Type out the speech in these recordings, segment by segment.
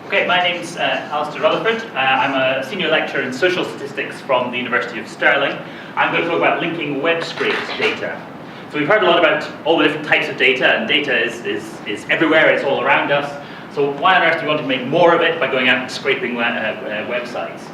Okay, my name's Alasdair Rutherford. I'm a senior lecturer in social statistics from the University of Stirling. I'm going to talk about linking web scraped data. So we've heard a lot about all the different types of data, and data is everywhere, it's all around us. So why on earth do we want to make more of it by going out and scraping websites?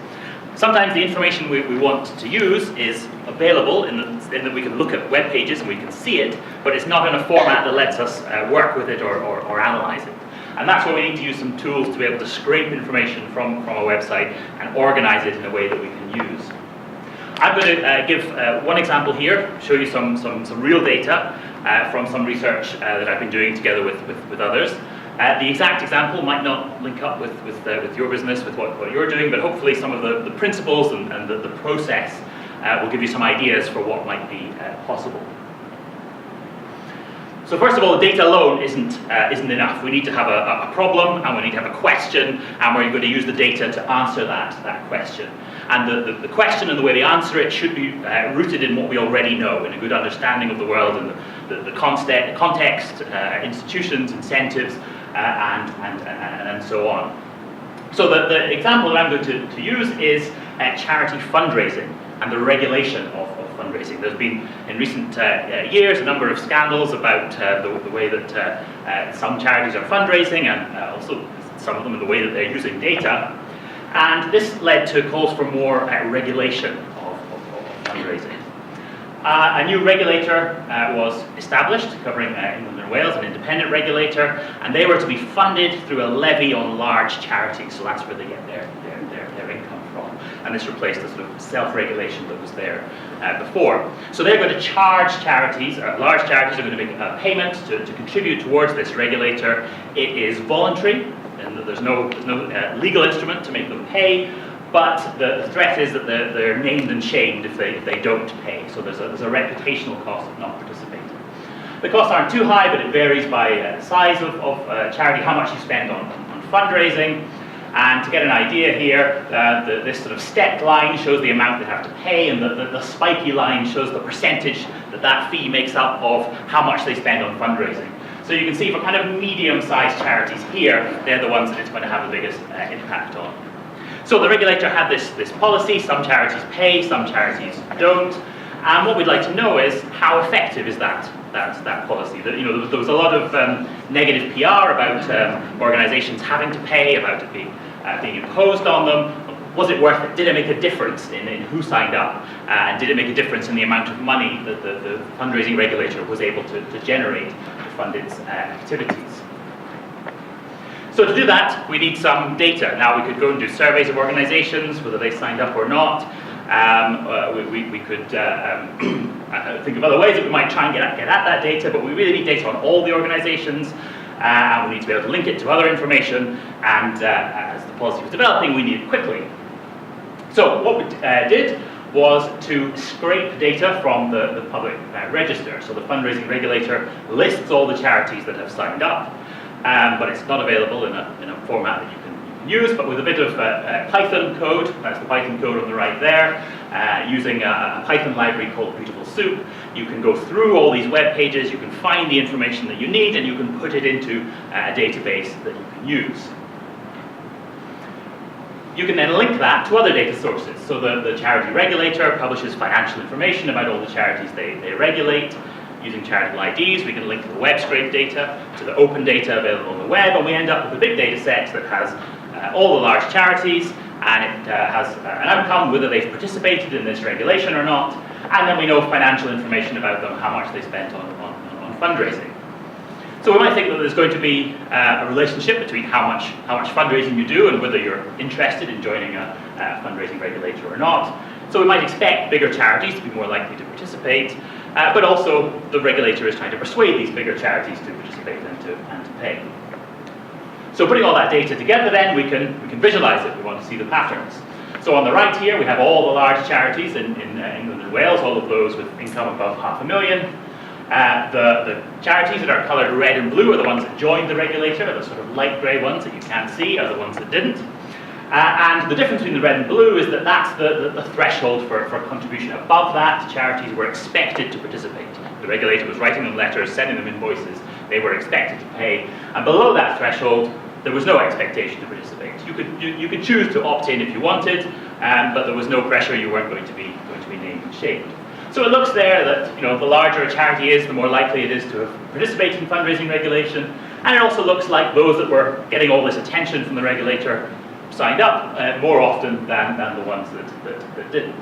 Sometimes the information we want to use is available in that we can look at web pages and we can see it, but it's not in a format that lets us work with it or analyze it. And that's where we need to use some tools to be able to scrape information from a website and organize it in a way that we can use. I'm going to give one example here, show you some real data from some research that I've been doing together with others. The exact example might not link up with your business, with what you're doing, but hopefully some of the principles and the process will give you some ideas for what might be possible. So first of all, the data alone isn't enough. We need to have a problem, and we need to have a question, and we're going to use the data to answer that question. And the question and the way we answer it should be rooted in what we already know, in a good understanding of the world and the context, institutions, incentives, and so on. So the example that I'm going to use is charity fundraising and the regulation of fundraising. There's been, in recent years, a number of scandals about the way that some charities are fundraising, and also some of them in the way that they're using data. And this led to calls for more regulation of fundraising. A new regulator was established, covering England and Wales, an independent regulator, and they were to be funded through a levy on large charities, so that's where they get their income from. And this replaced the sort of self-regulation that was there before. So they're going to charge charities, large charities are going to make a payment to contribute towards this regulator. It is voluntary, and there's no legal instrument to make them pay, but the threat is that they're named and shamed if they don't pay. So there's a reputational cost of not participating. The costs aren't too high, but it varies by the size of charity, how much you spend on fundraising. And to get an idea here, this sort of stepped line shows the amount they have to pay, and the spiky line shows the percentage that fee makes up of how much they spend on fundraising. So you can see for kind of medium-sized charities here, they're the ones that it's going to have the biggest impact on. So the regulator had this policy. Some charities pay, some charities don't. And what we'd like to know is how effective is that policy. There was a lot of negative PR about organisations having to pay, about it being imposed on them. Was it worth it? Did it make a difference in who signed up? And did it make a difference in the amount of money that the fundraising regulator was able to generate to fund its activities? So to do that, we need some data. Now, we could go and do surveys of organisations, whether they signed up or not. We could think of other ways that we might try and get at that data, but we really need data on all the organisations, and we need to be able to link it to other information, and as the policy was developing, we need it quickly. So what we did was to scrape data from the public register. So the fundraising regulator lists all the charities that have signed up, but it's not available in a format that you can use, but with a bit of Python code, that's the Python code on the right there, using a Python library called Beautiful Soup, you can go through all these web pages, you can find the information that you need, and you can put it into a database that you can use. You can then link that to other data sources. So the charity regulator publishes financial information about all the charities they regulate. Using charitable IDs, we can link the web scrape data to the open data available on the web, and we end up with a big data set that has all the large charities, and it has an outcome, whether they've participated in this regulation or not, and then we know financial information about them, how much they spent on fundraising. So we might think that there's going to be a relationship between how much fundraising you do and whether you're interested in joining a fundraising regulator or not. So we might expect bigger charities to be more likely to participate, but also the regulator is trying to persuade these bigger charities to participate and to pay. So putting all that data together then, we can visualize it. We want to see the patterns. So on the right here, we have all the large charities in England and Wales, all of those with income above £500,000. The charities that are coloured red and blue are the ones that joined the regulator. The sort of light grey ones that you can't see are the ones that didn't. And the difference between the red and blue is that that's the threshold for contribution. Above that, charities were expected to participate. The regulator was writing them letters, sending them invoices. They were expected to pay. And below that threshold, there was no expectation to participate. You could choose to opt in if you wanted, but there was no pressure. You weren't going to be named and shamed. So it looks there that the larger a charity is, the more likely it is to have participated in fundraising regulation, and it also looks like those that were getting all this attention from the regulator signed up more often than the ones that didn't.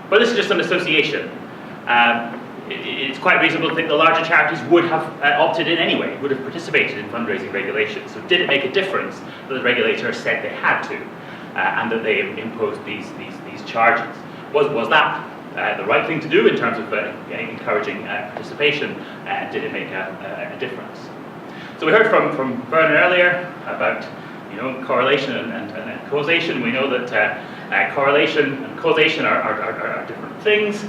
But this is just an association. It's quite reasonable to think the larger charities would have opted in anyway, would have participated in fundraising regulation. So did it make a difference that the regulator said they had to, and that they imposed these charges? Was that the right thing to do in terms of encouraging participation? Did it make a difference? So we heard from Vernon earlier about correlation and causation. We know that correlation and causation are different things.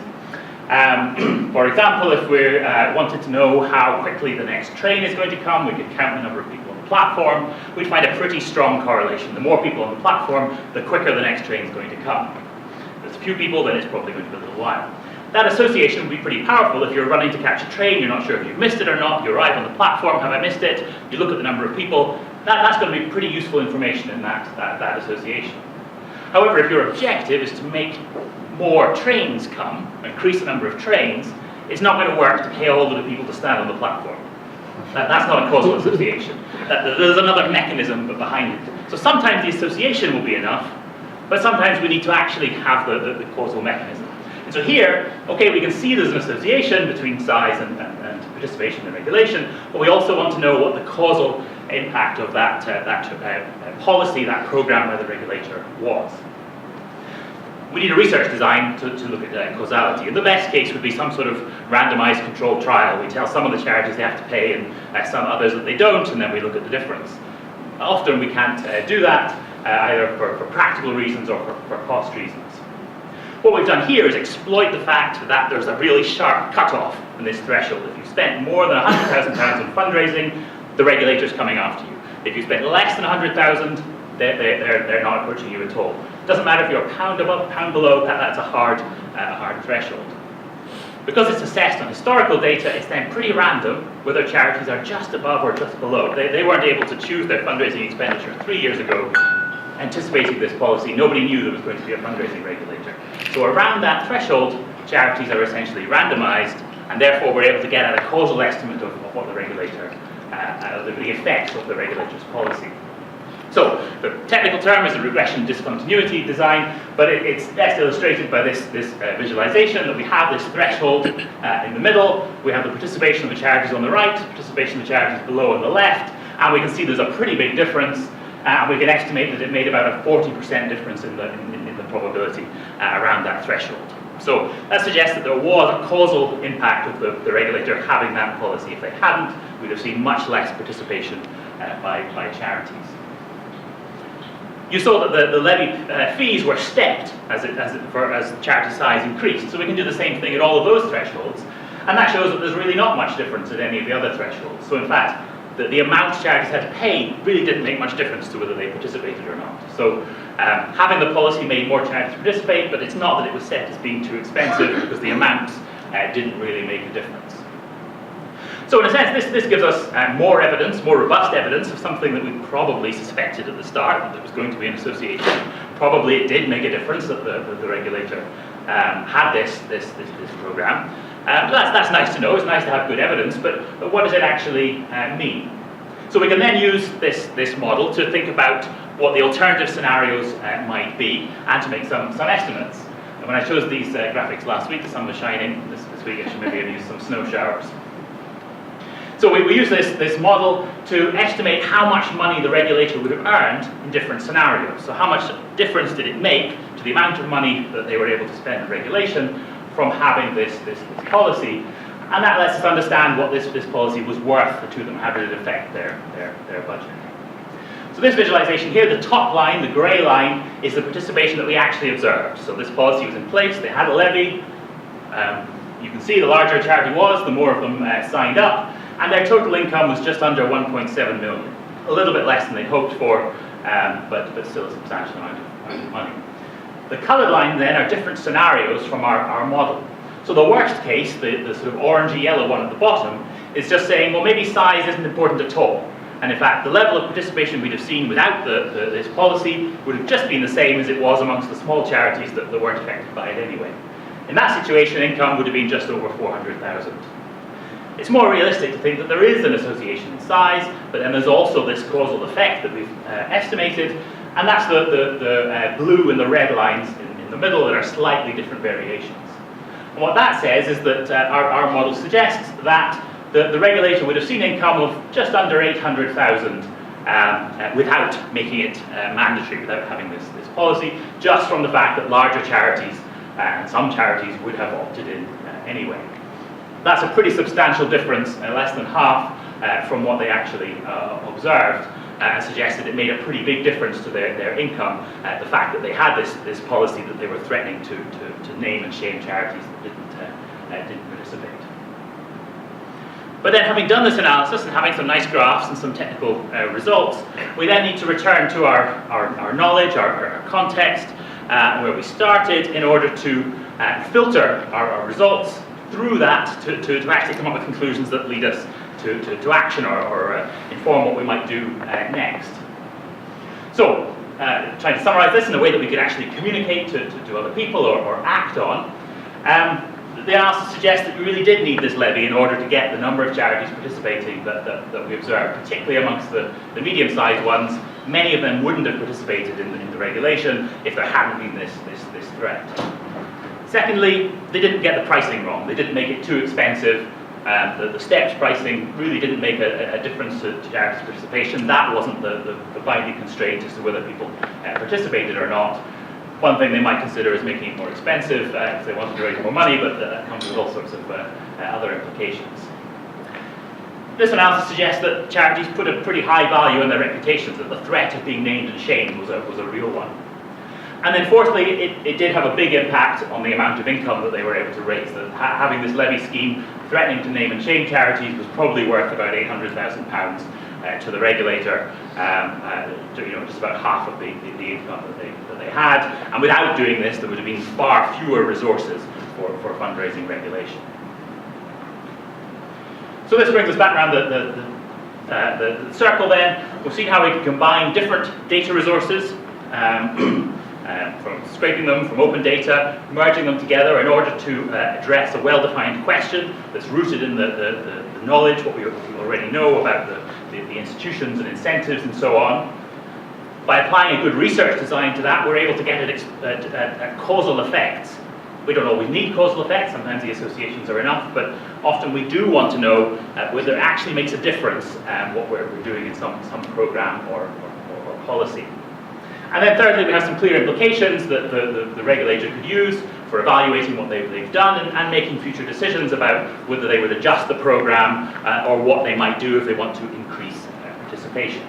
For example, if we wanted to know how quickly the next train is going to come, we could count the number of people on the platform. We'd find a pretty strong correlation. The more people on the platform, the quicker the next train is going to come. If there's a few people, then it's probably going to be a little while. That association would be pretty powerful. If you're running to catch a train, you're not sure if you've missed it or not, you arrive on the platform, have I missed it? You look at the number of people, that's going to be pretty useful information in that association. However, if your objective is to make more trains come, increase the number of trains, it's not going to work to pay all of the people to stand on the platform. That's not a causal association. There's another mechanism behind it. So sometimes the association will be enough, but sometimes we need to actually have the causal mechanism. And so here, okay, we can see there's an association between size and participation in regulation, but we also want to know what the causal impact of that policy, that program by the regulator was. We need a research design to look at causality. And the best case would be some sort of randomized controlled trial. We tell some of the charities they have to pay and some others that they don't, and then we look at the difference. Often we can't do that, either for practical reasons or for cost reasons. What we've done here is exploit the fact that there's a really sharp cutoff in this threshold. If you've spent more than £100,000 on fundraising, the regulator's coming after you. If you spent less than £100,000, they're not approaching you at all. Doesn't matter if you're a pound above, pound below, that's a hard threshold. Because it's assessed on historical data, it's then pretty random whether charities are just above or just below. They weren't able to choose their fundraising expenditure 3 years ago, anticipating this policy. Nobody knew there was going to be a fundraising regulator. So around that threshold, charities are essentially randomized, and therefore we're able to get at a causal estimate of what the regulator, the effects of the regulator's policy. So the technical term is a regression discontinuity design, but it's best illustrated by this visualization that we have this threshold in the middle, we have the participation of the charities on the right, participation of the charities below on the left, and we can see there's a pretty big difference, and we can estimate that it made about a 40% difference in the probability around that threshold. So that suggests that there was a causal impact of the regulator having that policy. If they hadn't, we'd have seen much less participation by charities. You saw that the levy fees were stepped as charity size increased. So we can do the same thing at all of those thresholds. And that shows that there's really not much difference at any of the other thresholds. So in fact, the amount charities had to pay really didn't make much difference to whether they participated or not. So having the policy made more charities participate, but it's not that it was set as being too expensive because the amounts didn't really make a difference. So in a sense, this gives us more evidence, more robust evidence of something that we probably suspected at the start, that there was going to be an association. Probably it did make a difference that the regulator had this program. That's nice to know, it's nice to have good evidence, but what does it actually mean? So we can then use this model to think about what the alternative scenarios might be and to make some estimates. And when I chose these graphics last week, the sun was shining. This week I should maybe have used some snow showers. So we use this model to estimate how much money the regulator would have earned in different scenarios. So how much difference did it make to the amount of money that they were able to spend on regulation from having this policy? And that lets us understand what this policy was worth to them, how did it affect their budget. So this visualization here, the top line, the grey line, is the participation that we actually observed. So this policy was in place, they had a levy. You can see the larger a charity was, the more of them signed up. And their total income was just under 1.7 million. A little bit less than they hoped for, but still a substantial amount of money. The coloured line then are different scenarios from our model. So the worst case, the sort of orangey yellow one at the bottom, is just saying, well, maybe size isn't important at all. and in fact the level of participation we'd have seen without this policy would have just been the same as it was amongst the small charities that weren't affected by it anyway. In that situation, income would have been just over 400,000. It's more realistic to think that there is an association in size, but then there's also this causal effect that we've estimated, and that's the blue and the red lines in the middle that are slightly different variations. And what that says is that our model suggests that the regulator would have seen income of just under 800,000 without making it mandatory, without having this policy, just from the fact that larger charities and some charities would have opted in anyway. That's a pretty substantial difference, less than half from what they actually observed, and suggested it made a pretty big difference to their income, the fact that they had this policy that they were threatening to name and shame charities that didn't participate. But then, having done this analysis and having some nice graphs and some technical results, we then need to return to our knowledge, our context, where we started, in order to filter our results through that to actually come up with conclusions that lead us to action or inform what we might do next. So, trying to summarize this in a way that we could actually communicate to other people or act on, the analysis suggests that we really did need this levy in order to get the number of charities participating that we observed, particularly amongst the medium-sized ones. Many of them wouldn't have participated in the regulation if there hadn't been this threat. Secondly, they didn't get the pricing wrong. They didn't make it too expensive. The steps pricing really didn't make a difference to charities' participation. That wasn't the binding constraint as to whether people participated or not. One thing they might consider is making it more expensive if they wanted to raise more money, but that comes with all sorts of other implications. This analysis suggests that charities put a pretty high value on their reputations, that the threat of being named and shamed was a real one. And then fourthly, it did have a big impact on the amount of income that they were able to raise. That having this levy scheme threatening to name and shame charities was probably worth about £800,000 to the regulator, just about half of the income that they had. And without doing this, there would have been far fewer resources for fundraising regulation. So this brings us back around the circle then. We've seen how we can combine different data resources, from scraping them from open data, merging them together in order to address a well-defined question that's rooted in the knowledge, what we already know about the institutions and incentives and so on. By applying a good research design to that, we're able to get at causal effects. We don't always need causal effects, sometimes the associations are enough, but often we do want to know whether it actually makes a difference what we're doing in some program or policy. And then thirdly, we have some clear implications that the regulator could use for evaluating what they've done and making future decisions about whether they would adjust the program or what they might do if they want to increase participation.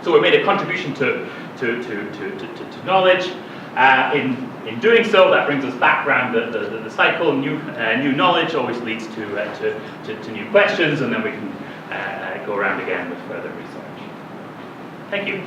So we made a contribution to knowledge. In doing so, that brings us back around the cycle. New knowledge always leads to new questions, and then we can go around again with further research. Thank you.